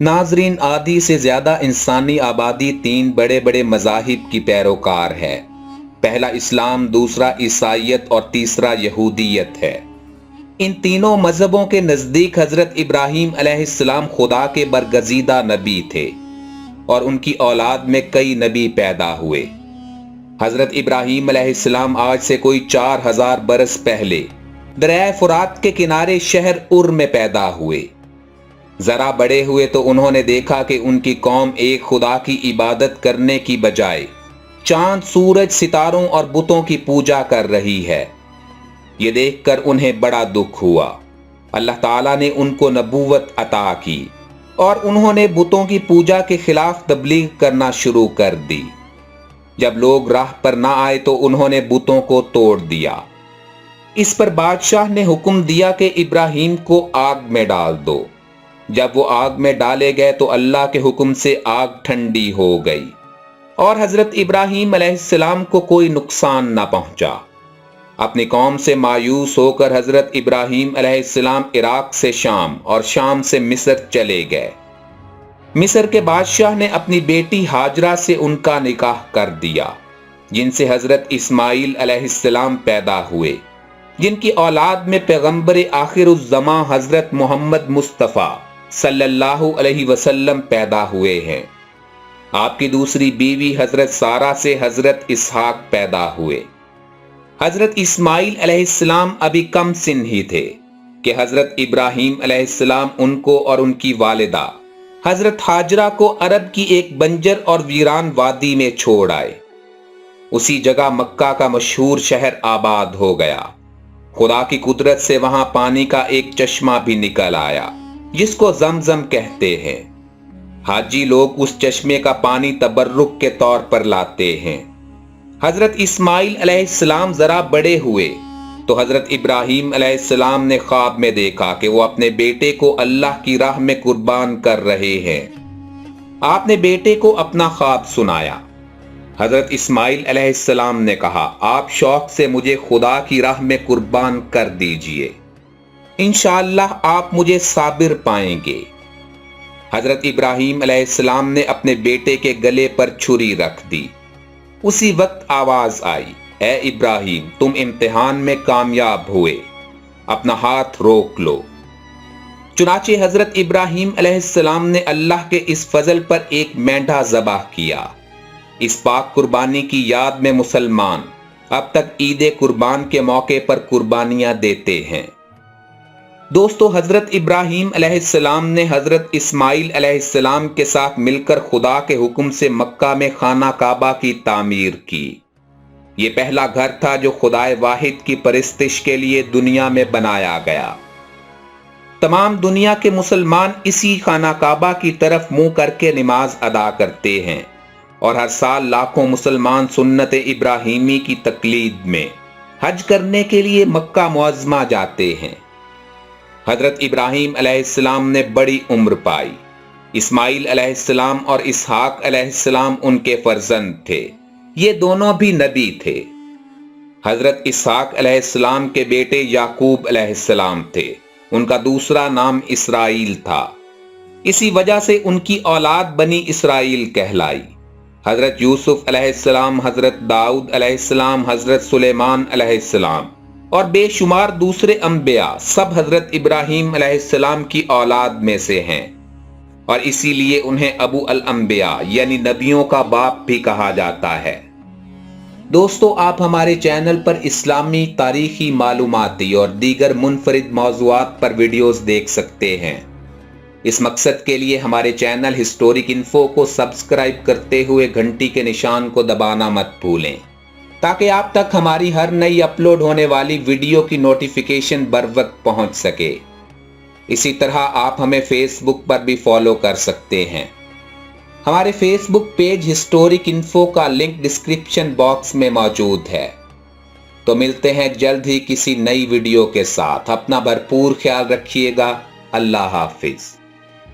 नाजरीन, आधी से ज्यादा इंसानी आबादी 3 बड़े बड़े मज़ाहिब की पैरोकार है। पहला इस्लाम, दूसरा ईसाइयत और तीसरा यहूदियत है। इन तीनों मजहबों के नज़दीक हज़रत इब्राहीम अलैहिस्सलाम खुदा के बरगजीदा नबी थे और उनकी औलाद में कई नबी पैदा हुए। हज़रत इब्राहीम अलैहिस्सलाम आज से कोई 4000 बरस पहले दरिया फुरात के किनारे शहर उर में पैदा हुए। जरा बड़े हुए तो उन्होंने देखा कि उनकी कौम एक खुदा की इबादत करने की बजाय चांद, सूरज, सितारों और बुतों की पूजा कर रही है। ये देखकर उन्हें बड़ा दुख हुआ। अल्लाह ताला ने उनको नबूवत अता की और उन्होंने बुतों की पूजा के खिलाफ तबलीग करना शुरू कर दी। जब लोग राह पर ना आए तो उन्होंने बुतों को तोड़ दिया। इस पर बादशाह ने हुक्म दिया कि इब्राहीम को आग में डाल दो। जब वो आग में डाले गए तो अल्लाह के हुक्म से आग ठंडी हो गई और हजरत इब्राहीम अलैहिस्सलाम को कोई नुकसान न पहुंचा। अपनी कौम से मायूस होकर हजरत इब्राहीम अलैहिस्सलाम इराक से शाम और शाम से मिस्र चले गए। मिस्र के बादशाह ने अपनी बेटी हाजरा से उनका निकाह कर दिया, जिनसे हजरत इस्माइल अलैहिस्सलाम पैदा हुए, जिनकी औलाद में पैगंबर आखिरुज़्ज़मां हजरत मोहम्मद मुस्तफ़ा सल्लल्लाहु अलैहि वसल्लम पैदा हुए हैं। आपकी दूसरी बीवी हजरत सारा से हजरत इसहाक पैदा हुए। हजरत इस्माइल अलैहिस्सलाम अभी कम सिन ही थे कि हजरत इब्राहीम अलैहिस्सलाम उनको और उनकी वालिदा हजरत हाजरा को अरब की एक बंजर और वीरान वादी में छोड़ आए। उसी जगह मक्का का मशहूर शहर आबाद हो गया। खुदा की कुदरत से वहां पानी का एक चश्मा भी निकल आया, जिसको जमजम कहते हैं। हाजी लोग उस चश्मे का पानी तबर्रुक के तौर पर लाते हैं। हजरत इस्माइल अलैहिस्सलाम जरा बड़े हुए तो हजरत इब्राहीम अलैहिस्सलाम ने ख्वाब में देखा कि वो अपने बेटे को अल्लाह की राह में कुर्बान कर रहे हैं। आपने बेटे को अपना ख्वाब सुनाया। हजरत इस्माइल अलैहिस्सलाम ने कहा, आप शौक से मुझे खुदा की राह में कुर्बान कर दीजिए, इंशाअल्लाह आप मुझे साबिर पाएंगे। हजरत इब्राहीम अलैहिस्सलाम ने अपने बेटे के गले पर छुरी रख दी। उसी वक्त आवाज आई, ए इब्राहीम, तुम इम्तिहान में कामयाब हुए, अपना हाथ रोक लो। चुनाचे हजरत इब्राहीम अलैहिस्सलाम ने अल्लाह के इस फजल पर एक मेंढा ज़बाह किया। इस पाक कुर्बानी की याद में मुसलमान अब तक ईद कुर्बान के मौके पर कुर्बानियां देते हैं। दोस्तों, हजरत इब्राहीम अलैहिस्सलाम ने हजरत इस्माइल अलैहिस्सलाम के साथ मिलकर खुदा के हुक्म से मक्का में खाना काबा की तामीर की। ये पहला घर था जो खुदाए वाहिद की परिस्तिश के लिए दुनिया में बनाया गया। तमाम दुनिया के मुसलमान इसी खाना काबा की तरफ मुंह करके नमाज अदा करते हैं और हर साल लाखों मुसलमान सुन्नत इब्राहीमी की तकलीद में हज करने के लिए मक्का मुअज़्ज़मा जाते हैं। हजरत इब्राहीम अलैहिस्सलाम ने बड़ी उम्र पाई। इस्माइल अलैहिस्सलाम और इसहाक अलैहिस्सलाम उनके फर्जंद थे। ये दोनों भी नबी थे। हजरत इसहाक अलैहिस्सलाम के बेटे याकूब अलैहिस्सलाम थे। उनका दूसरा नाम इसराइल था। इसी वजह से उनकी औलाद बनी इसराइल कहलाई। हजरत यूसुफ अलैहिस्सलाम, हजरत दाऊद अलैहिस्सलाम, हजरत सुलेमान अलैहिस्सलाम और बेशुमार दूसरे अंबिया सब हजरत इब्राहीम अलैहिस्सलाम की औलाद में से हैं और इसीलिए उन्हें अबू अल अंबिया यानी नबियों का बाप भी कहा जाता है। दोस्तों, आप हमारे चैनल पर इस्लामी तारीखी मालूमाती और दीगर मुनफरिद मौज़ूआत पर वीडियोस देख सकते हैं। इस मकसद के लिए हमारे चैनल हिस्टोरिक इन्फो को सब्सक्राइब करते हुए घंटी के निशान को दबाना मत भूलें, ताकि आप तक हमारी हर नई अपलोड होने वाली वीडियो की नोटिफिकेशन बर वक्त पहुंच सके। इसी तरह आप हमें फेसबुक पर भी फॉलो कर सकते हैं। हमारे फेसबुक पेज हिस्टोरिक इन्फो का लिंक डिस्क्रिप्शन बॉक्स में मौजूद है। तो मिलते हैं जल्द ही किसी नई वीडियो के साथ। अपना भरपूर ख्याल रखिएगा। अल्लाह हाफिज।